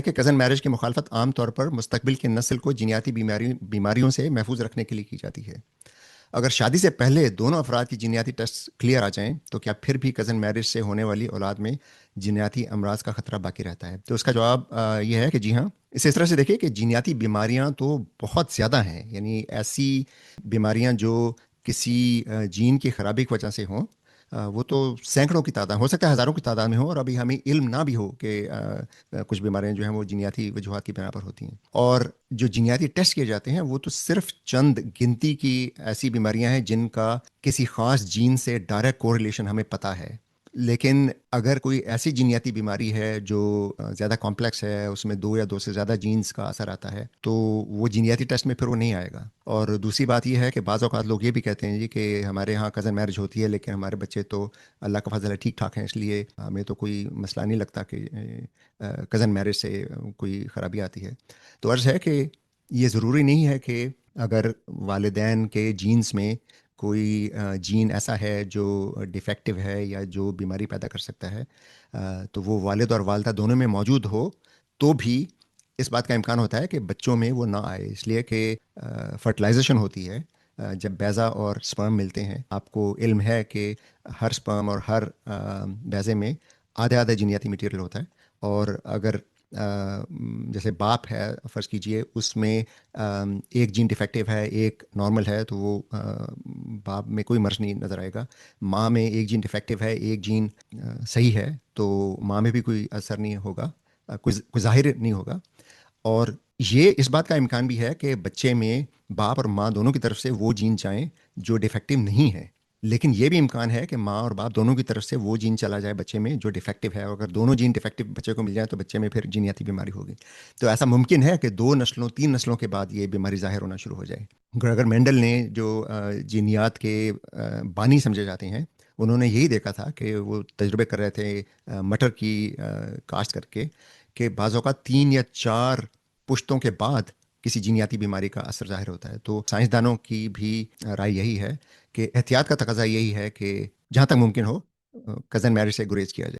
کہ cousin marriage کی مخالفت عام طور پر مستقبل کی نسل کو جینیاتی بیماریوں سے محفوظ رکھنے کے لیے کی جاتی ہے۔ اگر شادی سے پہلے دونوں افراد کی جینیاتی ٹیسٹ کلیئر آ جائیں تو کیا پھر بھی کزن میرج سے ہونے والی اولاد میں جینیاتی امراض کا خطرہ باقی رہتا ہے؟ تو اس کا جواب یہ ہے کہ جی ہاں، اس طرح سے دیکھیں کہ جینیاتی بیماریاں تو بہت زیادہ ہیں، یعنی ایسی بیماریاں جو کسی جین کی خرابی کی وجہ سے ہوں، وہ تو سینکڑوں کی تعداد، ہو سکتا ہے ہزاروں کی تعداد میں ہو، اور ابھی ہمیں علم نہ بھی ہو کہ کچھ بیماریاں جو ہیں وہ جینیاتی وجوہات کی بنا پر ہوتی ہیں۔ اور جو جینیاتی ٹیسٹ کیے جاتے ہیں وہ تو صرف چند گنتی کی ایسی بیماریاں ہیں جن کا کسی خاص جین سے ڈائریکٹ کوریلیشن ہمیں پتہ ہے۔ لیکن اگر کوئی ایسی جینیاتی بیماری ہے جو زیادہ کمپلیکس ہے، اس میں دو یا دو سے زیادہ جینز کا اثر آتا ہے، تو وہ جینیاتی ٹیسٹ میں پھر وہ نہیں آئے گا۔ اور دوسری بات یہ ہے کہ بعض اوقات لوگ یہ بھی کہتے ہیں جی کہ ہمارے ہاں کزن میرج ہوتی ہے لیکن ہمارے بچے تو اللہ کا فضل ہے ٹھیک ٹھاک ہیں، اس لیے ہمیں تو کوئی مسئلہ نہیں لگتا کہ کزن میرج سے کوئی خرابی آتی ہے۔ تو عرض ہے کہ یہ ضروری نہیں ہے کہ اگر والدین کے جینز میں کوئی جین ایسا ہے جو ڈیفیکٹو ہے یا جو بیماری پیدا کر سکتا ہے، تو وہ والد اور والدہ دونوں میں موجود ہو تو بھی اس بات کا امکان ہوتا ہے کہ بچوں میں وہ نہ آئے، اس لیے کہ فرٹیلائزیشن ہوتی ہے جب بیضہ اور سپرم ملتے ہیں۔ آپ کو علم ہے کہ ہر سپرم اور ہر بیضے میں آدھے آدھے جینیاتی مٹیریل ہوتا ہے، اور اگر جیسے باپ ہے فرض کیجئے، اس میں ایک جین ڈیفیکٹیو ہے ایک نارمل ہے، تو وہ باپ میں کوئی مرض نہیں نظر آئے گا۔ ماں میں ایک جین ڈیفیکٹیو ہے ایک جین صحیح ہے، تو ماں میں بھی کوئی اثر نہیں ہوگا، کوئی ظاہر نہیں ہوگا۔ اور یہ اس بات کا امکان بھی ہے کہ بچے میں باپ اور ماں دونوں کی طرف سے وہ جین جائیں جو ڈیفیکٹیو نہیں ہے، لیکن یہ بھی امکان ہے کہ ماں اور باپ دونوں کی طرف سے وہ جین چلا جائے بچے میں جو ڈیفیکٹیو ہے، اور اگر دونوں جین ڈیفیکٹیو بچے کو مل جائیں تو بچے میں پھر جینیاتی بیماری ہوگی۔ تو ایسا ممکن ہے کہ 2 نسلوں 3 نسلوں کے بعد یہ بیماری ظاہر ہونا شروع ہو جائے۔ اگر مینڈل نے جو جینیات کے بانی سمجھے جاتے ہیں، انہوں نے یہی دیکھا تھا کہ وہ تجربے کر رہے تھے مٹر کی کاشت کر کے، کہ بعض اوقات 3 یا 4 پشتوں کے بعد کسی جینیاتی بیماری کا اثر ظاہر ہوتا ہے۔ تو سائنسدانوں کی بھی رائے یہی ہے کہ احتیاط کا تقاضا یہی ہے کہ جہاں تک ممکن ہو کزن میرج سے گریز کیا جائے۔